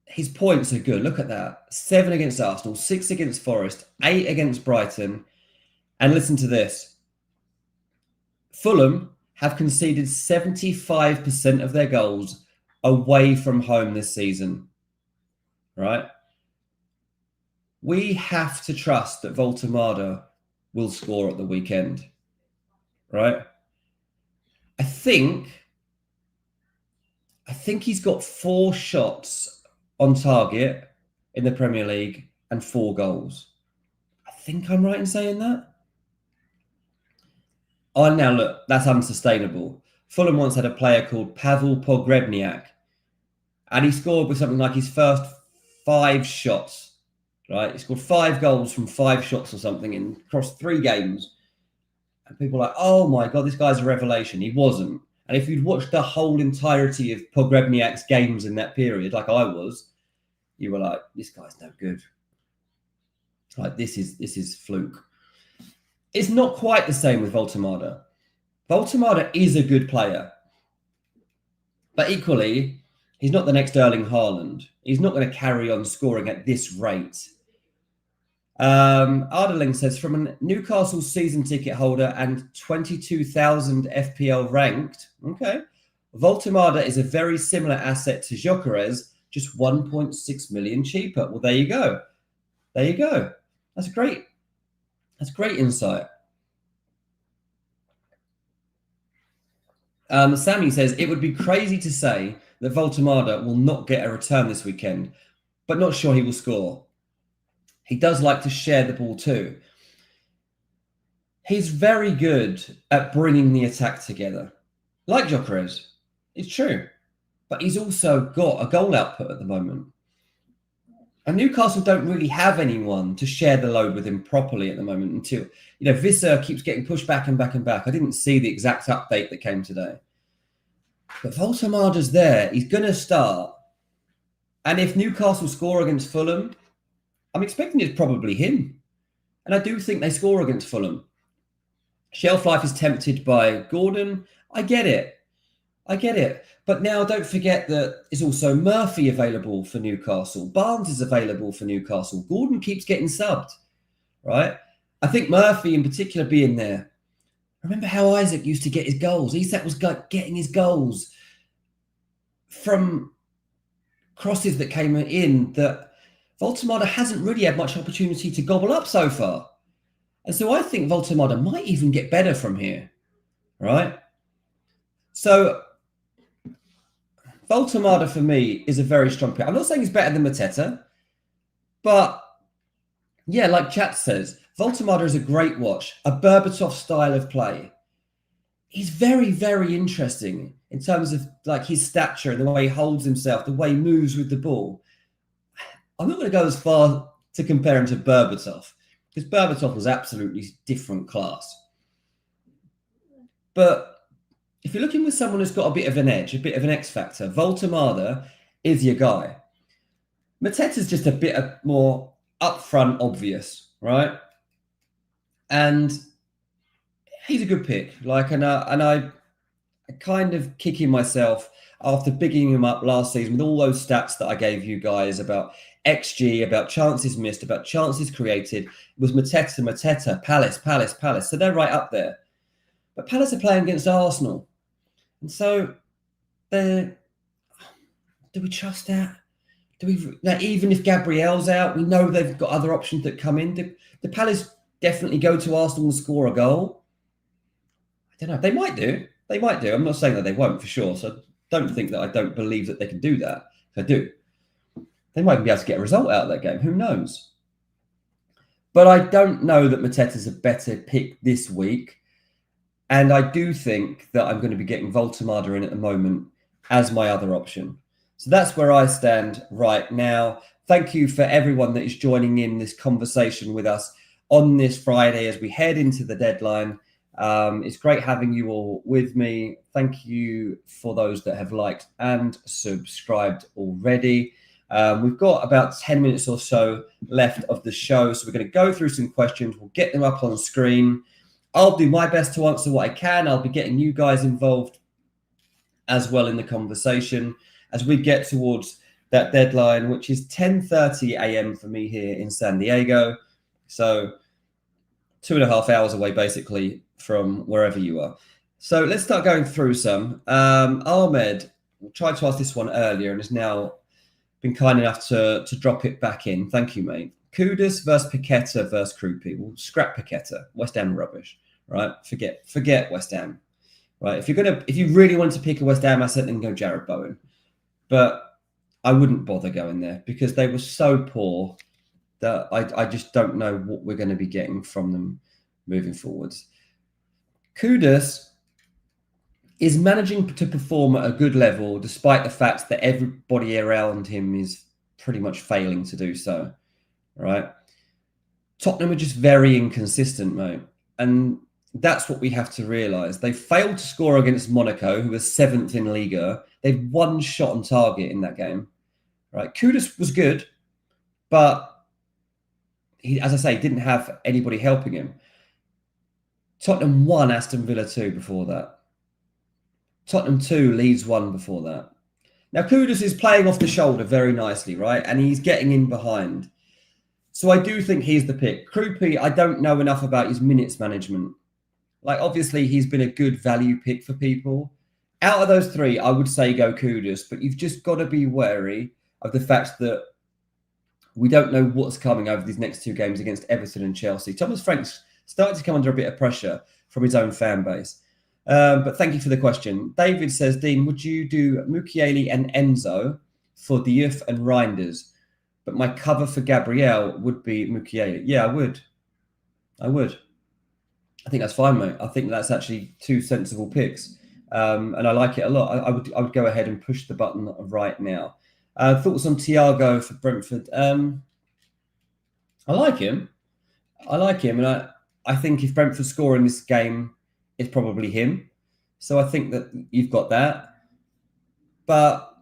A: his points are good. Look at that. 7 against Arsenal, 6 against Forest, 8 against Brighton. And listen to this. Fulham have conceded 75% of their goals away from home this season, right? We have to trust that Voltemada will score at the weekend, right? I think he's got 4 shots on target in the Premier League and 4 goals. I think I'm right in saying that. Oh, now look, that's unsustainable. Fulham once had a player called Pavel Pogrebniak, and he scored with something like his first 5 shots, right? He scored 5 goals from 5 shots or something across 3 games. And people are like, oh my God, this guy's a revelation. He wasn't. And if you'd watched the whole entirety of Pogrebniak's games in that period, like I was, you were like, this guy's no good. Like, this is fluke. It's not quite the same with Voltemada. Voltemada is a good player. But equally, he's not the next Erling Haaland. He's not going to carry on scoring at this rate. Ardeling says, from a Newcastle season ticket holder and 22,000 FPL ranked, okay, Voltemada is a very similar asset to Gyökeres, just 1.6 million cheaper. Well, there you go. There you go. That's great insight. Sammy says, it would be crazy to say that Voltemada will not get a return this weekend, but not sure he will score. He does like to share the ball too. He's very good at bringing the attack together. Like Gyökeres. It's true. But he's also got a goal output at the moment. And Newcastle don't really have anyone to share the load with him properly at the moment until, Visser keeps getting pushed back and back and back. I didn't see the exact update that came today. But Voltemada's there. He's going to start. And if Newcastle score against Fulham, I'm expecting it's probably him. And I do think they score against Fulham. Shelf life is tempted by Gordon. I get it. But now don't forget that it's also Murphy available for Newcastle. Barnes is available for Newcastle. Gordon keeps getting subbed, right? I think Murphy in particular being there. remember how Isaac used to get his goals. Isak was getting his goals from crosses that came in that Voltemada hasn't really had much opportunity to gobble up so far. And so I think Voltemada might even get better from here, right? So Voltemada for me is a very strong pick. I'm not saying he's better than Mateta, but yeah, like chat says, Voltemada is a great watch, a Berbatov style of play. He's very, very interesting in terms of like his stature and the way he holds himself, the way he moves with the ball. I'm not going to go as far to compare him to Berbatov, because Berbatov was absolutely different class. But if you're looking with someone who's got a bit of an edge, a bit of an X factor, Voltemada is your guy. Mateta's just a bit more upfront, obvious, right? And he's a good pick. Like, and I kind of kicking myself after bigging him up last season with all those stats that I gave you guys about XG, about chances missed, about chances created. It was Mateta, Palace. So they're right up there. But Palace are playing against Arsenal. And so do we trust that? Even if Gabriel's out, we know they've got other options that come in. The Palace definitely go to Arsenal and score a goal? I don't know. They might do. I'm not saying that they won't for sure. So don't think that I don't believe that they can do that. If I do, they might be able to get a result out of that game. Who knows? But I don't know that Mateta's a better pick this week. And I do think that I'm going to be getting Voltemada in at the moment as my other option. So that's where I stand right now. Thank you for everyone that is joining in this conversation with us on this Friday as we head into the deadline. It's great having you all with me. Thank you for those that have liked and subscribed already. We've got about 10 minutes or so left of the show. So we're going to go through some questions. We'll get them up on screen. I'll do my best to answer what I can. I'll be getting you guys involved as well in the conversation as we get towards that deadline, which is 10:30 a.m. for me here in San Diego. So 2.5 hours away, basically, from wherever you are. So let's start going through some. Ahmed tried to ask this one earlier and has now been kind enough to drop it back in. Thank you, mate. Kudus versus Paqueta versus Krupi. We'll scrap Paqueta. West Ham rubbish, right? Forget West Ham, right? If you really want to pick a West Ham asset, then go Jared Bowen. But I wouldn't bother going there because they were so poor that I just don't know what we're going to be getting from them moving forwards. Kudus is managing to perform at a good level despite the fact that everybody around him is pretty much failing to do so, right? Tottenham are just very inconsistent, mate. And that's what we have to realise. They failed to score against Monaco, who was 7th in Liga. They'd one shot on target in that game, right? Kudus was good, but he, as I say, didn't have anybody helping him. Tottenham 1, Aston Villa 2 before that. Tottenham 2, Leeds 1 before that. Now, Kudus is playing off the shoulder very nicely, right? And he's getting in behind. So I do think he's the pick. Krupi, I don't know enough about his minutes management. Like, obviously, he's been a good value pick for people. Out of those three, I would say go Kudus, but you've just got to be wary of the fact that we don't know what's coming over these next two games against Everton and Chelsea. Thomas Frank's starting to come under a bit of pressure from his own fan base. But thank you for the question. David says, Dean, would you do Mukiele and Enzo for Diouf and Reinders? But my cover for Gabriel would be Mukiele. Yeah, I would. I think that's fine, mate. I think that's actually two sensible picks. And I like it a lot. I would go ahead and push the button right now. Thoughts on Thiago for Brentford? I like him. And I think if Brentford score in this game, it's probably him. So I think that you've got that. But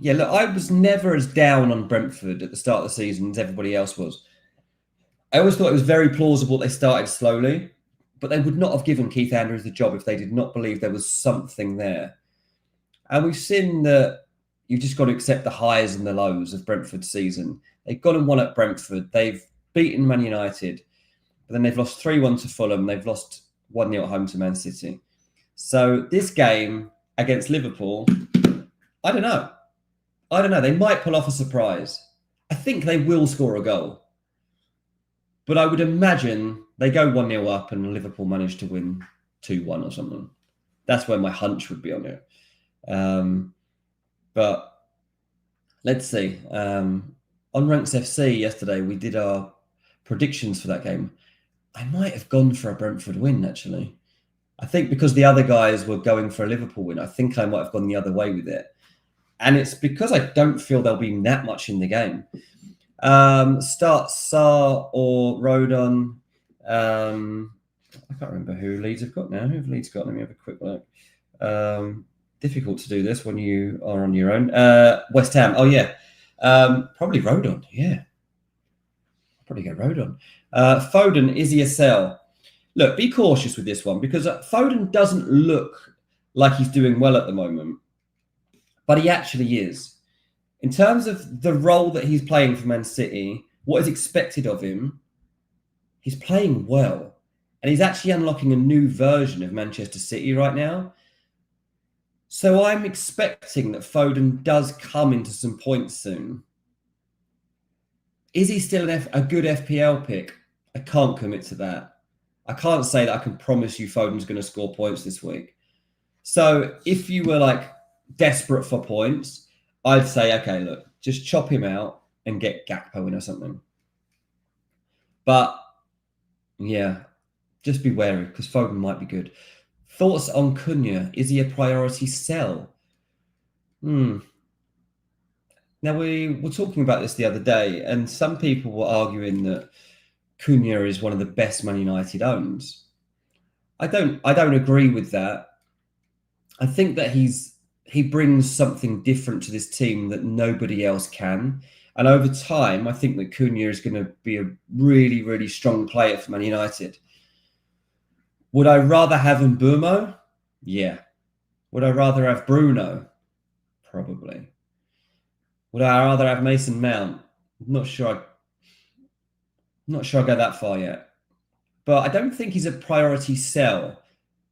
A: yeah, look, I was never as down on Brentford at the start of the season as everybody else was. I always thought it was very plausible they started slowly, but they would not have given Keith Andrews the job if they did not believe there was something there. And we've seen that you've just got to accept the highs and the lows of Brentford's season. They've gone and won at Brentford. They've beaten Man United, but then they've lost 3-1 to Fulham. They've lost 1-0 at home to Man City. So this game against Liverpool, I don't know. They might pull off a surprise. I think they will score a goal. But I would imagine they go 1-0 up and Liverpool manage to win 2-1 or something. That's where my hunch would be on it. But let's see. On Ranks FC yesterday, we did our predictions for that game. I might have gone for a Brentford win, actually. I think because the other guys were going for a Liverpool win, I think I might have gone the other way with it. And it's because I don't feel there'll be that much in the game. Start Sarr or Rodon. I can't remember who Leeds have got now. Who have Leeds got? Let me have a quick look. Difficult to do this when you are on your own. West Ham. Oh, yeah. Probably Rodon. Yeah. I'll probably go Rodon. Foden, is he a sell? Look, be cautious with this one because Foden doesn't look like he's doing well at the moment, but he actually is. In terms of the role that he's playing for Man City, what is expected of him, he's playing well. And he's actually unlocking a new version of Manchester City right now. So I'm expecting that Foden does come into some points soon. Is he still a good FPL pick? I can't commit to that. I can't say that I can promise you Foden's going to score points this week. So if you were like desperate for points, I'd say, okay, look, just chop him out and get Gakpo in or something. But yeah, just be wary because Foden might be good. Thoughts on Cunha? Is he a priority sell? Now, we were talking about this the other day, and some people were arguing that Cunha is one of the best Man United owns. I don't agree with that. I think that he brings something different to this team that nobody else can. And over time, I think that Cunha is going to be a really, really strong player for Man United. Would I rather have Mbeumo? Yeah. Would I rather have Bruno? Probably. Would I rather have Mason Mount? Not sure I'll go that far yet. But I don't think he's a priority sell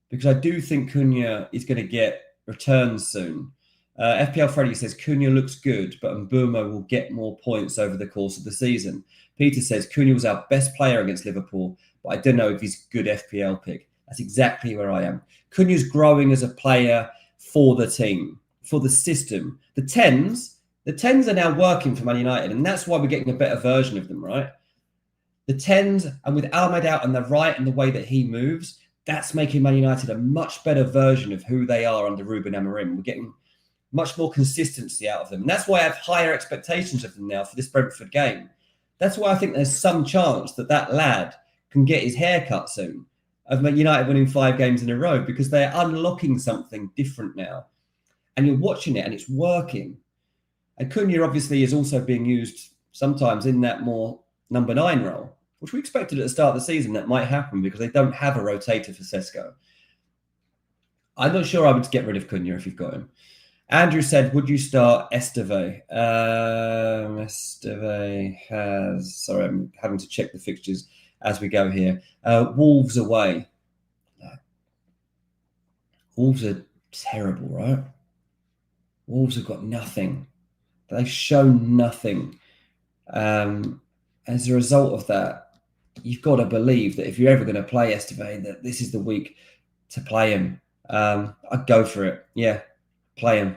A: because I do think Cunha is going to get returns soon. FPL Freddy says Cunha looks good, but Mbeumo will get more points over the course of the season. Peter says Cunha was our best player against Liverpool, but I don't know if he's a good FPL pick. That's exactly where I am. Cunha's growing as a player for the team, for the system. The 10s are now working for Man United, and that's why we're getting a better version of them, right? The 10s, and with Ahmed out on the right and the way that he moves, that's making Man United a much better version of who they are under Ruben Amorim. We're getting much more consistency out of them. And that's why I have higher expectations of them now for this Brentford game. That's why I think there's some chance that lad can get his hair cut soon of Man United winning 5 games in a row because they're unlocking something different now. And you're watching it and it's working. And Cunha obviously is also being used sometimes in that more number 9 role, which we expected at the start of the season that might happen because they don't have a rotator for Sesko. I'm not sure I would get rid of Cunha if you've got him. Andrew said, would you start Esteve? Esteve has... Sorry, I'm having to check the fixtures as we go here. Wolves away. Wolves are terrible, right? Wolves have got nothing. They've shown nothing. As a result of that, you've got to believe that if you're ever going to play Esteve, that this is the week to play him. I'd go for it. Yeah, play him.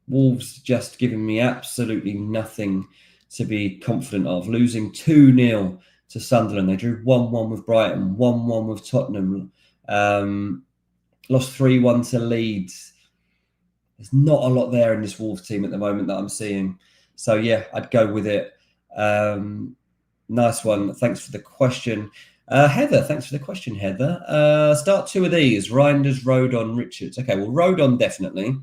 A: Wolves just giving me absolutely nothing to be confident of. Losing 2-0 to Sunderland. They drew 1-1 with Brighton, 1-1 with Tottenham. Lost 3-1 to Leeds. There's not a lot there in this Wolves team at the moment that I'm seeing. So, yeah, I'd go with it. Nice one. Thanks for the question. Heather, thanks for the question, Heather. Start 2 of these. Reinders, Rodon, Richards. Okay, well, Rodon definitely.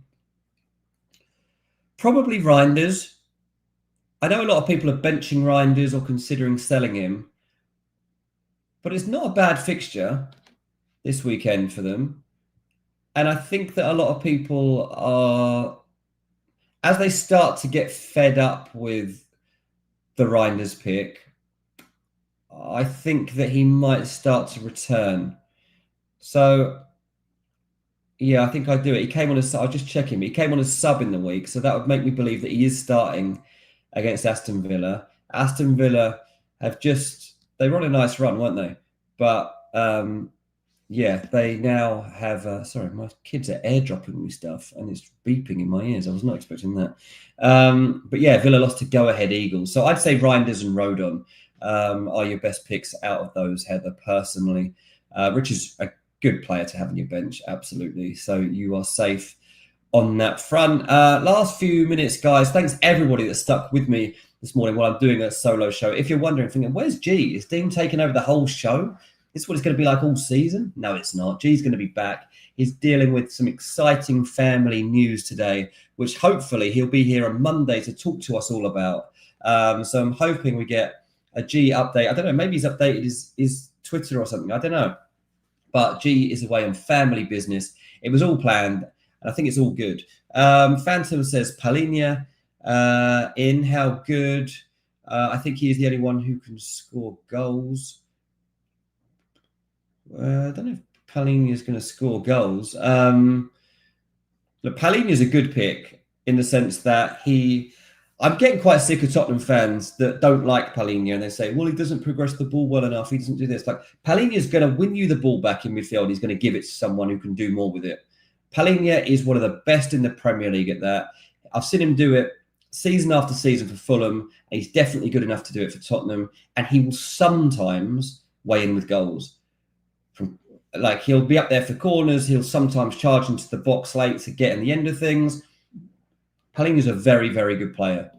A: Probably Reinders. I know a lot of people are benching Reinders or considering selling him. But it's not a bad fixture this weekend for them. And I think that a lot of people are, as they start to get fed up with the Reinders pick, I think that he might start to return So yeah, I think I do it. He came on I'll just check him. He came on a sub in the week, so that would make me believe that he is starting against Aston Villa. Aston Villa they were on a nice run, weren't they? But yeah, they now have. Sorry, my kids are airdropping me stuff, and it's beeping in my ears. I was not expecting that. But yeah, Villa lost to go-ahead Eagles. So I'd say Reinders and Rodon are your best picks out of those, Heather. Personally, Rich is a good player to have on your bench, absolutely. So you are safe on that front. Last few minutes, guys. Thanks everybody that stuck with me this morning while I'm doing a solo show. If you're wondering, thinking, where's G? Is Dean taking over the whole show? This is what it's going to be like all season? No, it's not. G's going to be back. He's dealing with some exciting family news today, which hopefully he'll be here on Monday to talk to us all about. So I'm hoping we get a G update. I don't know. Maybe he's updated his Twitter or something. I don't know. But G is away on family business. It was all planned, and I think it's all good. Phantom says Palhinha in. How good? I think he is the only one who can score goals. I don't know if Palhinha is going to score goals. Look, Palhinha is a good pick in the sense that I'm getting quite sick of Tottenham fans that don't like Palhinha and they say, well, he doesn't progress the ball well enough. He doesn't do this. Like, Palhinha is going to win you the ball back in midfield. He's going to give it to someone who can do more with it. Palhinha is one of the best in the Premier League at that. I've seen him do it season after season for Fulham, and he's definitely good enough to do it for Tottenham. And he will sometimes weigh in with goals. He'll be up there for corners. He'll sometimes charge into the box late to get in the end of things. Palhinha is a very, very good player.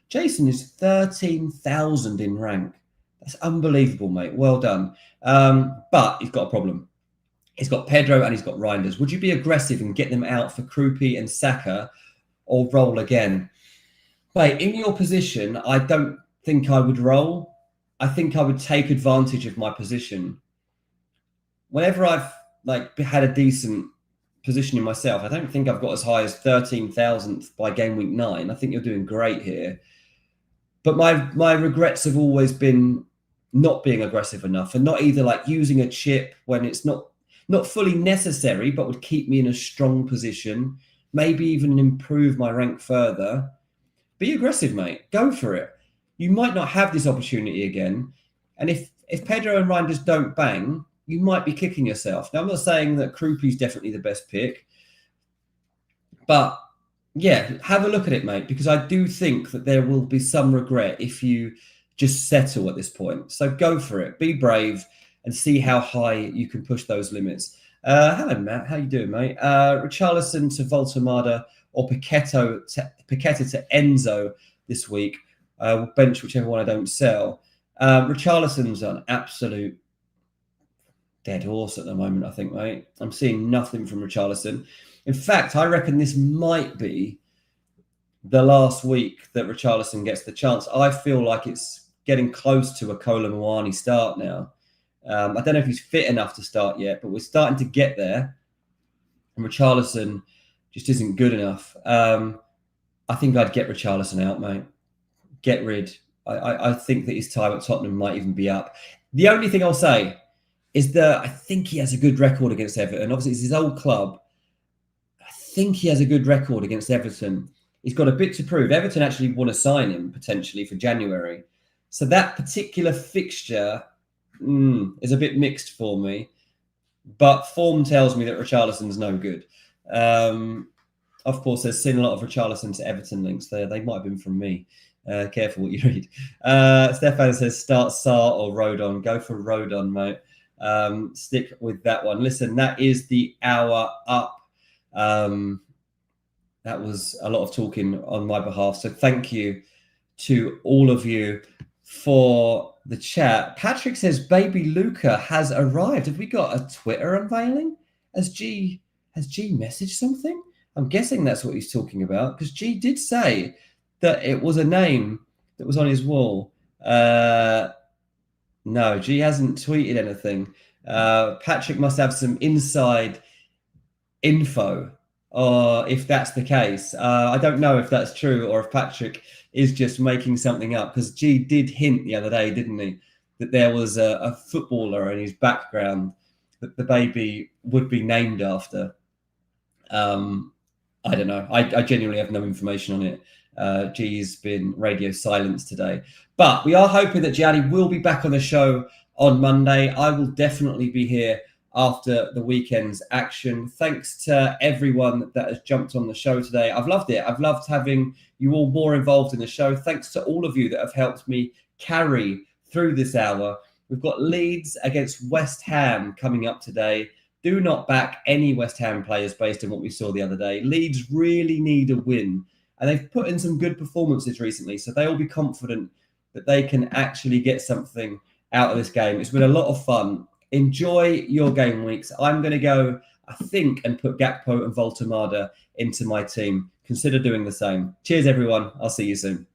A: Jason is 13,000 in rank. That's unbelievable, mate. Well done. But he's got a problem. He's got Pedro and he's got Reinders. Would you be aggressive and get them out for Krupi and Saka or roll again? Mate, in your position, I don't think I would roll. I think I would take advantage of my position. Whenever I've had a decent position in myself, I don't think I've got as high as 13,000th by game week 9. I think you're doing great here. But my regrets have always been not being aggressive enough and not either using a chip when it's not fully necessary, but would keep me in a strong position, maybe even improve my rank further. Be aggressive, mate. Go for it. You might not have this opportunity again. And if Pedro and Reinders don't bang, you might be kicking yourself. Now, I'm not saying that Krupi's definitely the best pick, but yeah, have a look at it, mate, because I do think that there will be some regret if you just settle at this point. So go for it. Be brave and see how high you can push those limits. Hello, Matt. How you doing, mate? Richarlison to Voltemada or Paqueta to Enzo this week. Bench whichever one I don't sell. Richarlison's an absolute dead horse at the moment, I think, mate. I'm seeing nothing from Richarlison. In fact, I reckon this might be the last week that Richarlison gets the chance. I feel like it's getting close to a Kolo Muani start now. I don't know if he's fit enough to start yet, but we're starting to get there. And Richarlison just isn't good enough. I think I'd get Richarlison out, mate. Get rid. I think that his time at Tottenham might even be up. The only thing I'll say is that I think he has a good record against Everton. Obviously, it's his old club. I think he has a good record against Everton. He's got a bit to prove. Everton actually want to sign him potentially for January. So that particular fixture is a bit mixed for me. But form tells me that Richarlison's no good. Of course, there's seen a lot of Richarlison to Everton links there. They might have been from me. Careful what you read. Stefan says start Sarr or Rodon. Go for Rodon, mate. Stick with that one. Listen, that is the hour up. That was a lot of talking on my behalf. So thank you to all of you for the chat. Patrick says baby Luca has arrived. Have we got a Twitter unveiling? Has G messaged something? I'm guessing that's what he's talking about because G did say that it was a name that was on his wall. No, G hasn't tweeted anything. Patrick must have some inside info, or if that's the case. I don't know if that's true or if Patrick is just making something up because G did hint the other day, didn't he, that there was a footballer in his background the baby would be named after. I don't know. I genuinely have no information on it. G's been radio silence today. But we are hoping that Gianni will be back on the show on Monday. I will definitely be here after the weekend's action. Thanks to everyone that has jumped on the show today. I've loved it. I've loved having you all more involved in the show. Thanks to all of you that have helped me carry through this hour. We've got Leeds against West Ham coming up today. Do not back any West Ham players based on what we saw the other day. Leeds really need a win, and they've put in some good performances recently, so they'll be confident that they can actually get something out of this game. It's been a lot of fun. Enjoy your game weeks. I'm going to go, I think, and put Gakpo and Voltemada into my team. Consider doing the same. Cheers, everyone. I'll see you soon.